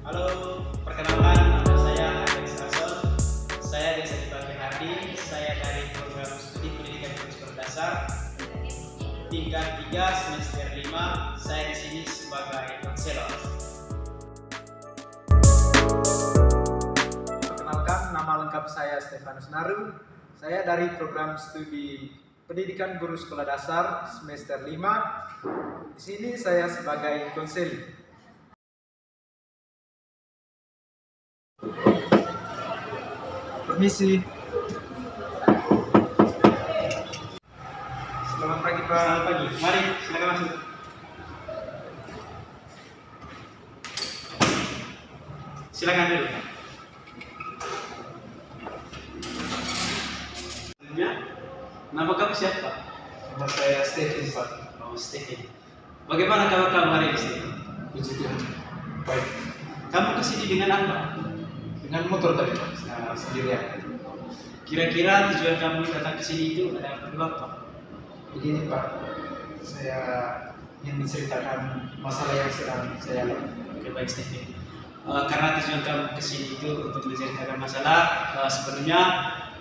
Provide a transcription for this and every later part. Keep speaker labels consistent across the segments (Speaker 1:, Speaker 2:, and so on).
Speaker 1: Halo, perkenalkan nama saya Alex Rasol. Saya bisa dipanggil Hadi. Saya dari program studi pendidikan guru sekolah dasar tingkat 3 semester 5. Saya di sini sebagai konselor.
Speaker 2: Perkenalkan, nama lengkap saya Stefanus Naru. Saya dari program studi pendidikan guru sekolah dasar semester 5. Di sini saya sebagai konselor. Permisi. Selamat pagi, Pak.
Speaker 1: Selamat pagi. Mari, silakan masuk. Silakan dulu. Sebelumnya, nama kamu siapa?
Speaker 2: Nama saya Stefan, Pak.
Speaker 1: Oh, Stephen. Bagaimana kabar kamu hari ini, Stephen?
Speaker 2: Puji Tuhan. Baik.
Speaker 1: Kamu kesini dengan apa?
Speaker 2: Dengan motor tadi, Pak. Saya sendirian.
Speaker 1: Kira-kira tujuan kamu datang ke sini itu ada perlu apa?
Speaker 2: Begini, Pak. Saya ingin menceritakan masalah yang sedang saya alami.
Speaker 1: Oke, baik Stephen. Karena tujuan kamu ke sini itu untuk menceritakan masalah, sebelumnya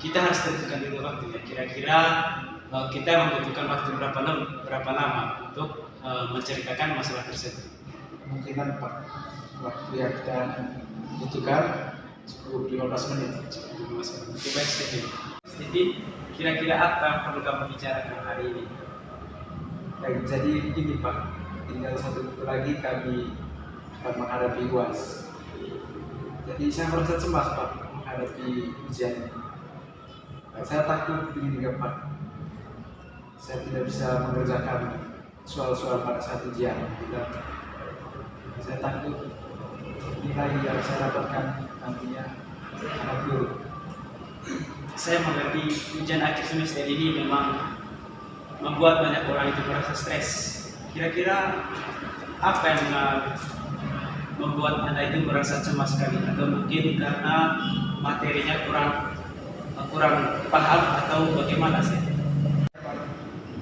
Speaker 1: kita harus tentukan dulu waktunya. Kira-kira kita membutuhkan waktu berapa lama untuk menceritakan masalah tersebut.
Speaker 2: Kemungkinan, Pak, waktu yang kita butuhkan cukup 15 menit.
Speaker 1: Oke, baik Stephen. Stephen, kira-kira apa yang perlu kamu bicarakan hari ini?
Speaker 2: Baik, jadi ini, Pak, tinggal 1 minggu lagi kami akan menghadapi UAS. Jadi saya merasa cemas, Pak, menghadapi ujian ini. Saya takut begini, Pak. Saya tidak bisa mengerjakan soal-soal pada saat ujian. Saya takut nilai yang saya dapatkan nantinya sangat buruk.
Speaker 1: Saya mengerti ujian akhir semester ini memang membuat banyak orang itu merasa stres. Kira-kira apa yang membuat Anda itu merasa cemas sekali? Atau mungkin karena materinya kurang paham atau bagaimana sih?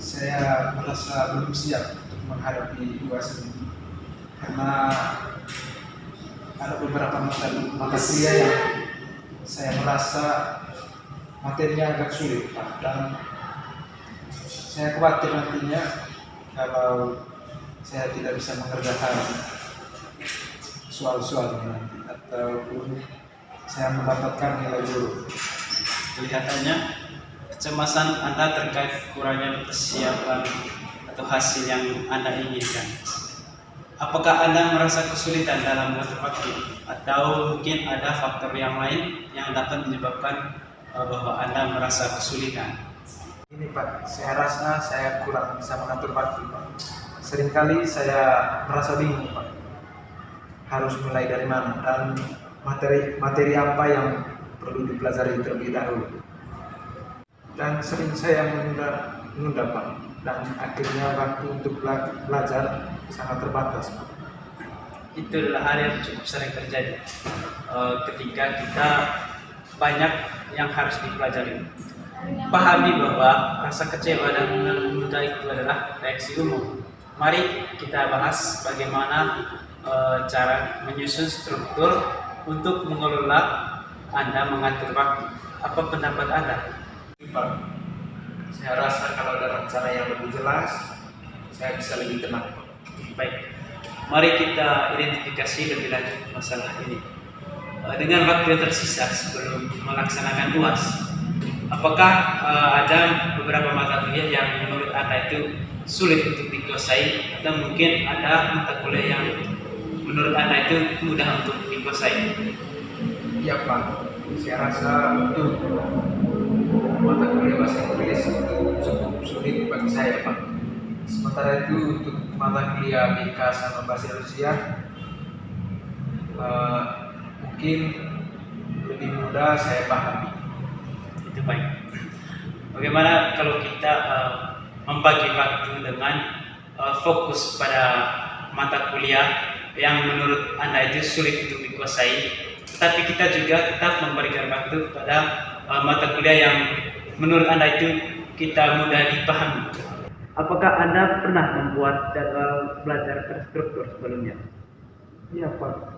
Speaker 2: Saya merasa belum siap untuk menghadapi UAS ini karena ada beberapa mata kuliah yang saya merasa materinya agak sulit, Pak, dan saya khawatir nantinya kalau saya tidak bisa mengerjakan soal-soalnya nanti ataupun saya mendapatkan nilai buruk.
Speaker 1: Kelihatannya kecemasan Anda terkait kurangnya persiapan atau hasil yang Anda inginkan. Apakah Anda merasa kesulitan dalam mengatur waktu atau mungkin ada faktor yang lain yang dapat menyebabkan bahwa Anda merasa kesulitan?
Speaker 2: Ini, Pak, saya rasa saya kurang bisa mengatur waktu, Pak. Seringkali saya merasa bingung, Pak, harus mulai dari mana dan materi apa yang perlu dipelajari terlebih dahulu. Dan sering saya menunda, Pak, dan akhirnya waktu untuk belajar sangat terbatas, Pak.
Speaker 1: Itu adalah hal yang cukup sering terjadi ketika kita banyak yang harus dipelajari. Pahami bahwa rasa kecewa dan menunda itu adalah reaksi umum. Mari kita bahas bagaimana cara menyusun struktur untuk mengelola Anda mengatur waktu. Apa pendapat Anda?
Speaker 2: Pak, saya rasa kalau ada cara yang lebih jelas, saya bisa lebih tenang, Pak.
Speaker 1: Baik, mari kita identifikasi lebih lanjut masalah ini. Dengan waktu yang tersisa sebelum melaksanakan UAS, apakah ada beberapa mata kuliah yang menurut Anda itu sulit untuk dikuasai atau mungkin ada mata kuliah yang menurut Anda itu mudah untuk dikuasai?
Speaker 2: Iya, Pak, saya rasa untuk mata kuliah bahasa Inggris itu cukup sulit bagi saya, Pak. Sementara itu untuk mata kuliah BK sama bahasa Indonesia mungkin lebih mudah saya pahami.
Speaker 1: Itu baik. Bagaimana kalau kita membagi waktu dengan fokus pada mata kuliah yang menurut Anda itu sulit untuk dikuasai, tetapi kita juga tetap memberikan waktu pada mata kuliah yang menurut Anda itu kita mudah dipahami? Apakah Anda pernah membuat jadwal belajar terstruktur sebelumnya?
Speaker 2: Iya, Pak.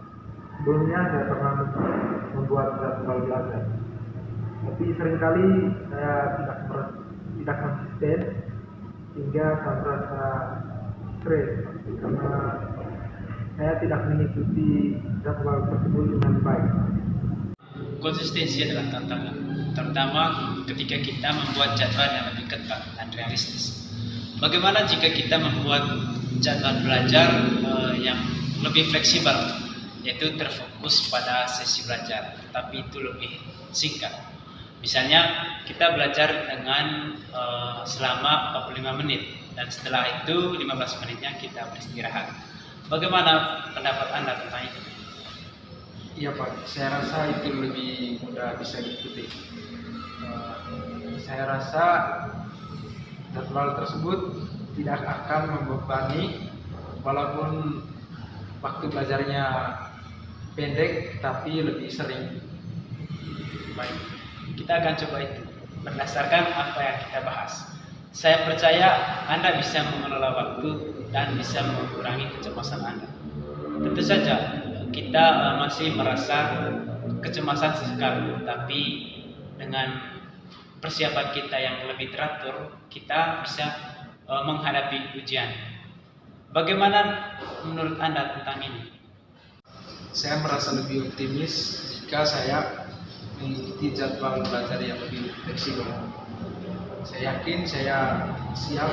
Speaker 3: Sebelumnya saya pernah membuat jadwal belajar, tapi seringkali saya tidak konsisten hingga saya merasa stres karena saya tidak mengikuti jadwal tersebut dengan baik.
Speaker 1: Konsistensi adalah tantangan, terutama ketika kita membuat jadwal yang lebih ketat dan realistis. Bagaimana jika kita membuat jadwal belajar yang lebih fleksibel, yaitu terfokus pada sesi belajar, tapi itu lebih singkat. Misalnya kita belajar dengan selama 45 menit dan setelah itu 15 menitnya kita beristirahat. Bagaimana pendapat Anda tentang itu?
Speaker 2: Iya Pak, saya rasa itu lebih mudah bisa diikuti. Saya rasa jadwal tersebut tidak akan membebani walaupun waktu belajarnya pendek tapi lebih sering.
Speaker 1: Baik, kita akan coba itu berdasarkan apa yang kita bahas. Saya percaya Anda bisa mengelola waktu dan bisa mengurangi kecemasan Anda. Tentu saja kita masih merasa kecemasan sesekali, tapi dengan persiapan kita yang lebih teratur, kita bisa menghadapi ujian. Bagaimana menurut Anda tentang ini?
Speaker 2: Saya merasa lebih optimis jika saya mengikuti jadwal belajar yang lebih fleksibel. Saya yakin saya siap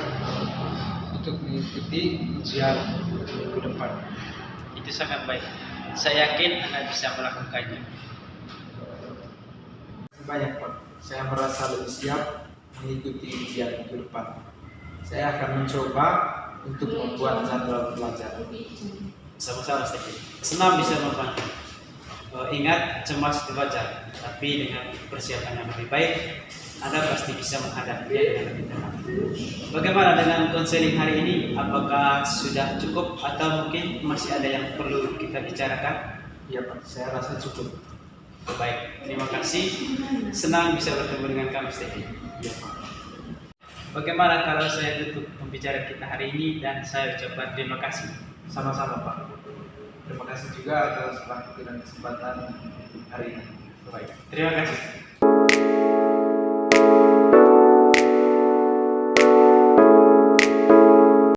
Speaker 2: untuk mengikuti ujian minggu depan.
Speaker 1: Itu sangat baik. Saya yakin Anda bisa melakukannya.
Speaker 2: Banyak Pak, saya merasa lebih siap mengikuti ujian minggu depan. Saya akan mencoba untuk membuat jadwal belajar.
Speaker 1: Sama-sama, Steven. Senang bisa membantu. Ingat, cemas itu wajar, tapi dengan persiapan yang lebih baik, Anda pasti bisa menghadapinya dengan lebih tenang. Bagaimana dengan konseling hari ini? Apakah sudah cukup atau mungkin masih ada yang perlu kita bicarakan?
Speaker 2: Iya Pak, saya rasa cukup.
Speaker 1: Baik, terima kasih. Senang bisa bertemu dengan kamu, Steven.
Speaker 2: Iya Pak.
Speaker 1: Bagaimana kalau saya tutup pembicaraan kita hari ini dan saya ucapkan terima kasih.
Speaker 2: Sama-sama Pak. Terima kasih juga atas waktu dan kesempatan hari ini. Baik.
Speaker 1: Terima kasih.